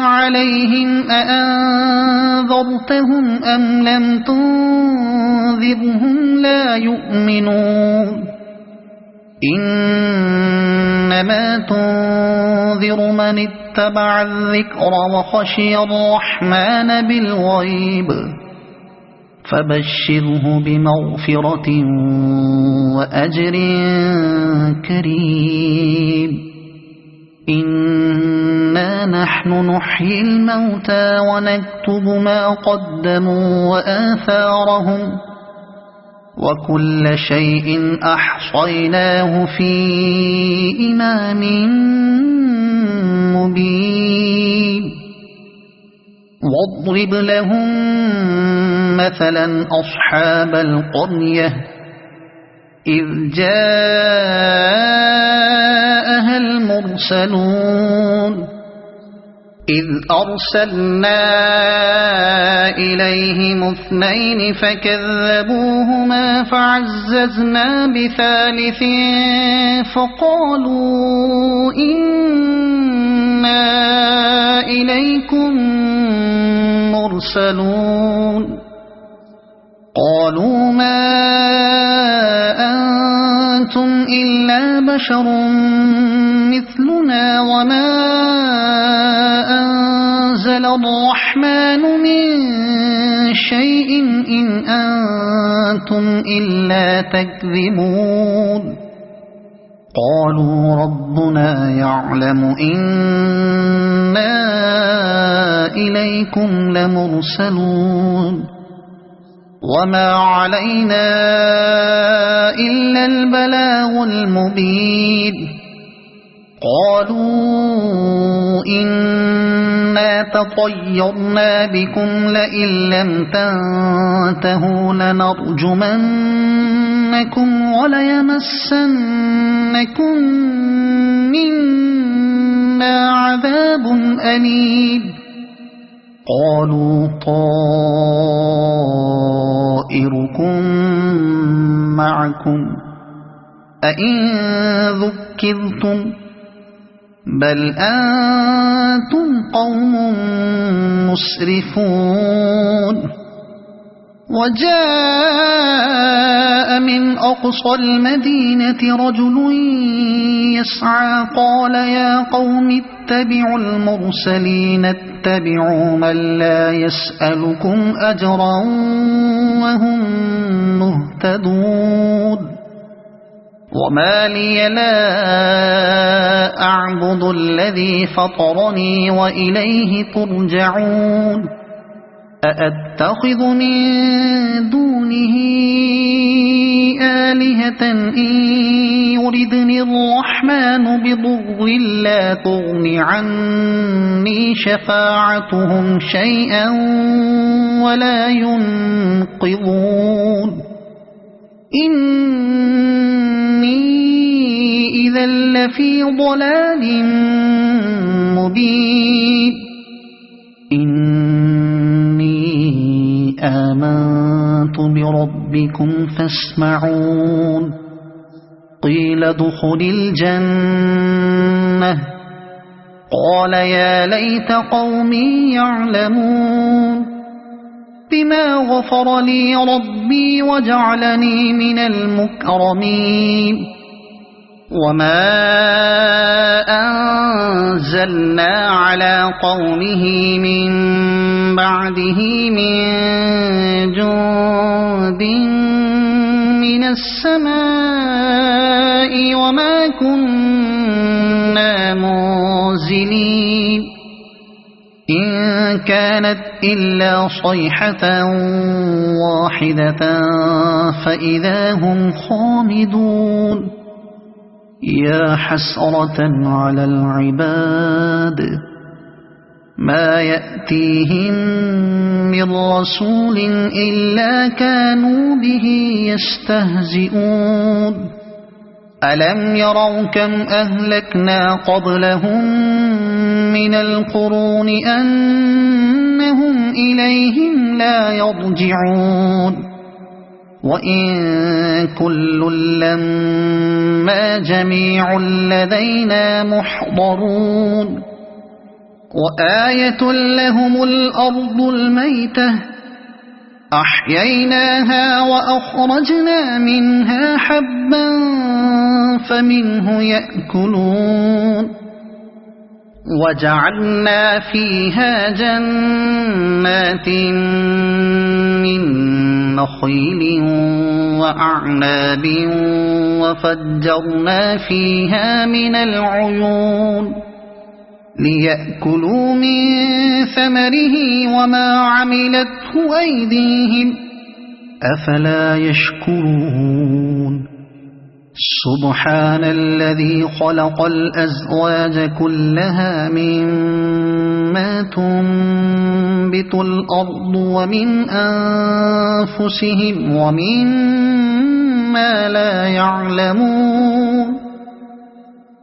عليهم أأنذرتهم أم لم تنذرهم لا يؤمنون إنما تنذر من اتبع الذكر وخشي الرحمن بالغيب فبشره بمغفرة وأجر كريم إنا نحن نحيي الموتى ونكتب ما قدموا وآثارهم وكل شيء أحصيناه في إمام مبين واضرب لهم مثلا أصحاب القرية إذ جاءها المرسلون إذ أرسلنا إليهم اثنين فكذبوهما فعززنا بثالث فقالوا إنا إليكم مرسلون قالوا ما أنتم إلا بشر مثلنا وما أنزل الرحمن من شيء إن أنتم إلا تكذبون قالوا ربنا يعلم إنا إليكم لمرسلون وما علينا إلا البلاغ المبين قالوا إنا تطيرنا بكم لئن لم تنتهوا لنرجمنكم وليمسنكم منا عذاب أليم قالوا طائركم معكم أئن ذكرتم بل أنتم قوم مسرفون وجاء من أقصى المدينة رجل يسعى قال يا قوم اتبعوا المرسلين اتبعوا من لا يسألكم أجرا وهم مهتدون وما لي لا أعبد الذي فطرني وإليه ترجعون أأتخذ من دونه آلهة إن يردني الرحمن بضر لا تغن عني شفاعتهم شيئا ولا ينقذون إني إذا لفي ضلال مبين آمنت بربكم فاسمعون قيل ادخل الجنة قال يا ليت قومي يعلمون بما غفر لي ربي وجعلني من المكرمين وما أنزلنا على قومه من بعده من جند من السماء وما كنا منزلين إن كانت إلا صيحة واحدة فإذا هم خامدون يا حسرة على العباد ما يأتيهم من رسول إلا كانوا به يستهزئون ألم يروا كم أهلكنا قبلهم من القرون أنهم إليهم لا يرجعون وإن كل لما جميع لدينا محضرون وآية لهم الأرض الميتة أحييناها وأخرجنا منها حبا فمنه يأكلون وجعلنا فيها جنات من نخيل وأعناب وفجرنا فيها من العيون ليأكلوا من ثمره وما عملته أيديهم أفلا يشكرون سبحان الذي خلق الأزواج كلها مما تنبت الأرض ومن أنفسهم ومما لا يعلمون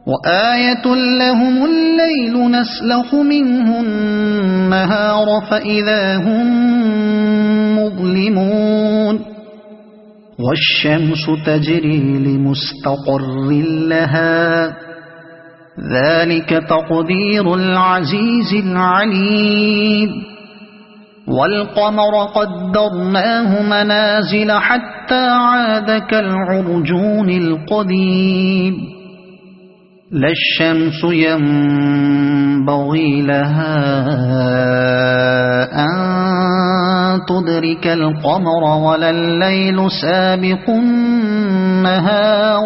وآية لهم الليل نسلخ منه النهار فإذا هم مظلمون والشمس تجري لمستقر لها ذلك تقدير العزيز العليم والقمر قدرناه منازل حتى عاد كالعرجون القديم لا الشمس ينبغي لها أن تدرك القمر ولا الليل سابق النهار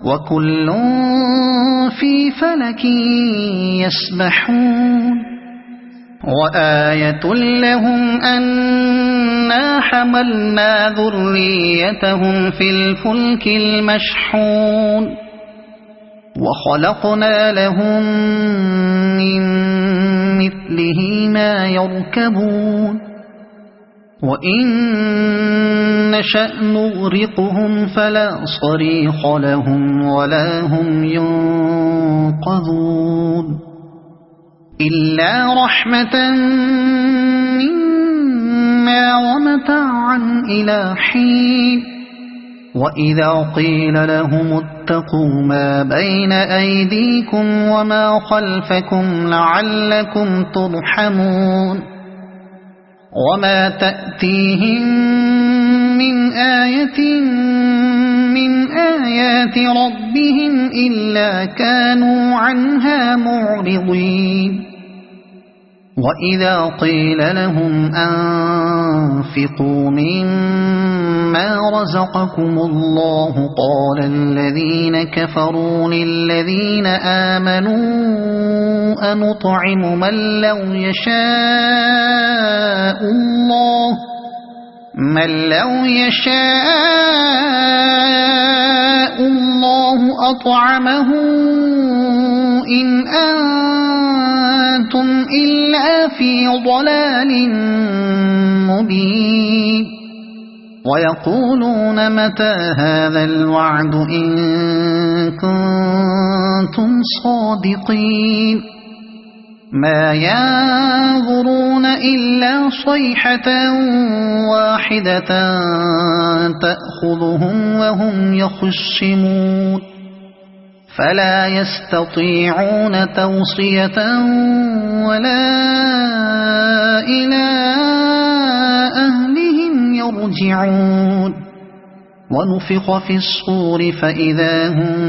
وكل في فلك يسبحون وآية لهم أنا حملنا ذريتهم في الفلك المشحون وخلقنا لهم من مثله ما يركبون وإن نشأ نغرقهم فلا صريخ لهم ولا هم ينقذون إلا رحمة منا ومتاعا إلى حين وإذا قيل لهم اتقوا ما بين أيديكم وما خلفكم لعلكم ترحمون وما تأتيهم من آية من آيات ربهم إلا كانوا عنها معرضين وإذا قيل لهم أنفقوا مما رزقكم الله قال الذين كفروا للذين آمنوا أنطعم من لو يشاء الله أطعمه إن أنتم إلا في ضلال مبين ويقولون متى هذا الوعد إن كنتم صادقين ما ينظرون إلا صيحة واحدة تأخذهم وهم يخصمون فلا يستطيعون توصية ولا إلى أهلهم يرجعون ونفخ في الصور فإذا هم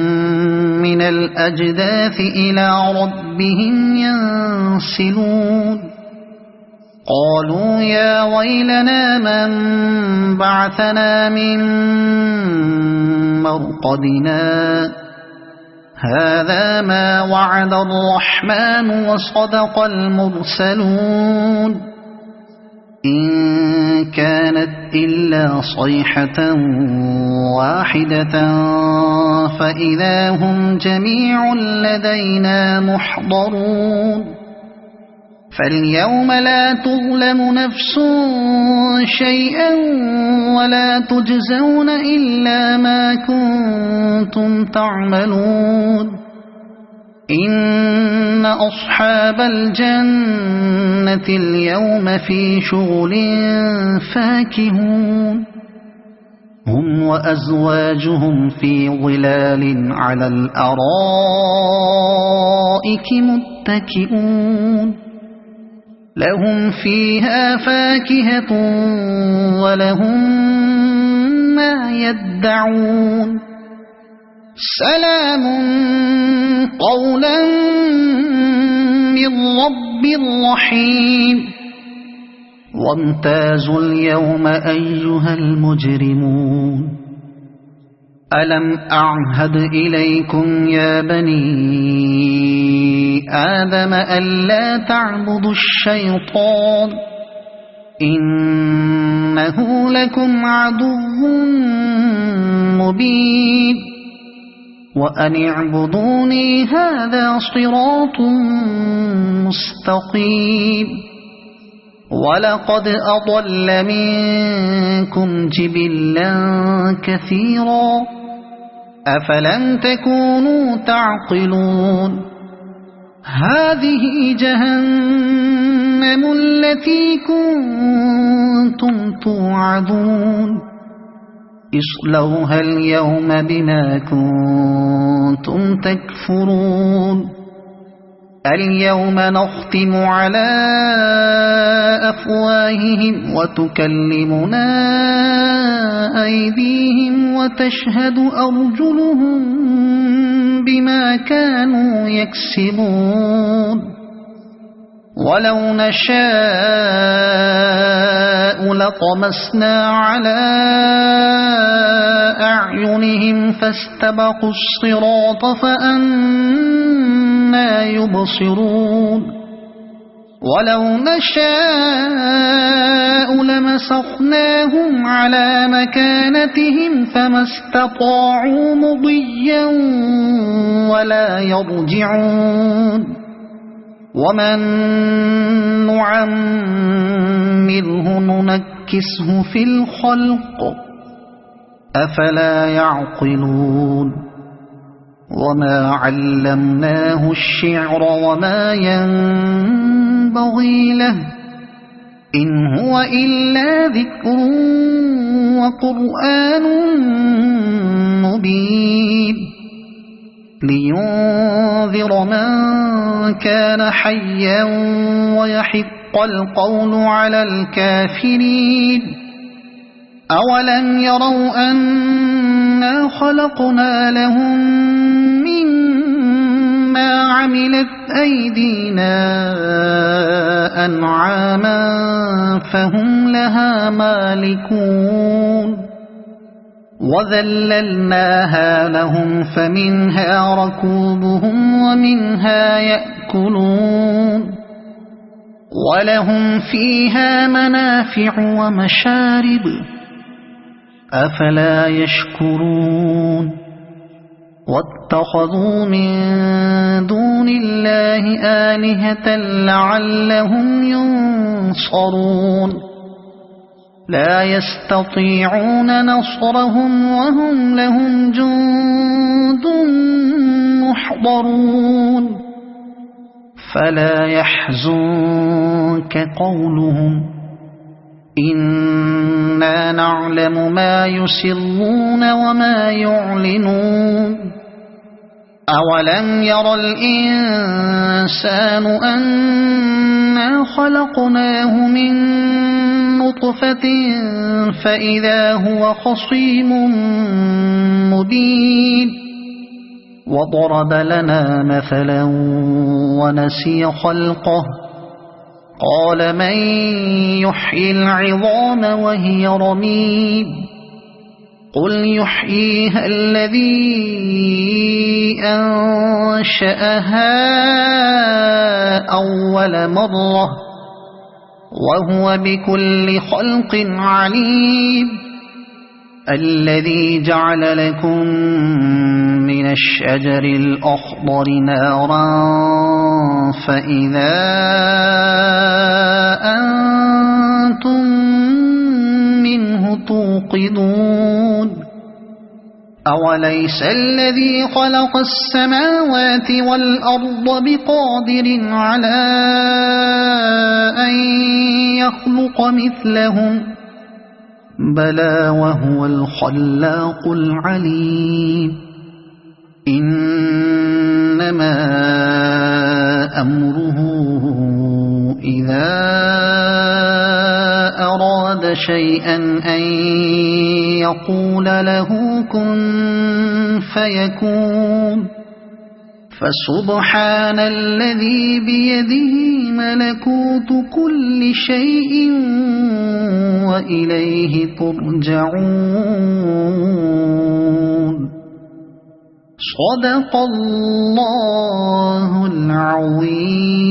من الأجداث إلى ربهم ينسلون قالوا يا ويلنا من بعثنا من مرقدنا هذا ما وعد الرحمن وصدق المرسلون إن كانت إلا صيحة واحدة فإذا هم جميع لدينا محضرون فاليوم لا تظلم نفس شيئا ولا تجزون إلا ما كنتم تعملون إن أصحاب الجنة اليوم في شغل فاكهون هم وأزواجهم في ظلال على الأرائك متكئون لهم فيها فاكهة ولهم ما يدعون سلام قولا من رب رحيم وامتازوا اليوم أيها المجرمون ألم أعهد إليكم يا بني آدم ألا تعبدوا الشيطان إنه لكم عدو مبين وأن اعبدوني هذا صراط مستقيم ولقد أضل منكم جبلا كثيرا أفلم تكونوا تعقلون هذه جهنم التي كنتم توعدون اصلوها اليوم بما كنتم تكفرون اليوم نختم على أفواههم وتكلمنا أيديهم وتشهد أرجلهم بما كانوا يكسبون ولو نشاء لطمسنا على أعينهم فاستبقوا الصراط فأنى يبصرون ولو نشاء لمسخناهم على مكانتهم فما استطاعوا مضيا ولا يرجعون ومن نعمره ننكسه في الخلق أفلا يعقلون وما علمناه الشعر وما ينبغي له إن هو إلا ذكر وقرآن مبين لينذر من كان حيا ويحق القول على الكافرين أولم يروا أنا خلقنا لهم مما عملت أيدينا أنعاما فهم لها مالكون وذللناها لهم فمنها ركوبهم ومنها يأكلون ولهم فيها منافع ومشارب أفلا يشكرون واتخذوا من دون الله آلهة لعلهم ينصرون لا يستطيعون نصرهم وهم لهم جند محضرون فلا يحزنك قولهم إنا نعلم ما يسرون وما يعلنون أولم ير الإنسان أنا خلقناه من نطفة فإذا هو خصيم مبين وضرب لنا مثلا ونسي خلقه قال من يحيي العظام وهي رميم قل يحييها الذي أنشأها أول مرة وهو بكل خلق عليم الذي جعل لكم من الشجر الأخضر نارا فإذا أنتم منه توقدون أوليس الذي خلق السماوات والأرض بقادر على أن يخلق مثلهم بلى وهو الخلاق العليم إنما أمره إذا أراد شيئا أن يقول له كن فيكون فسبحان الذي بيده ملكوت كل شيء وإليه ترجعون صدق الله العظيم.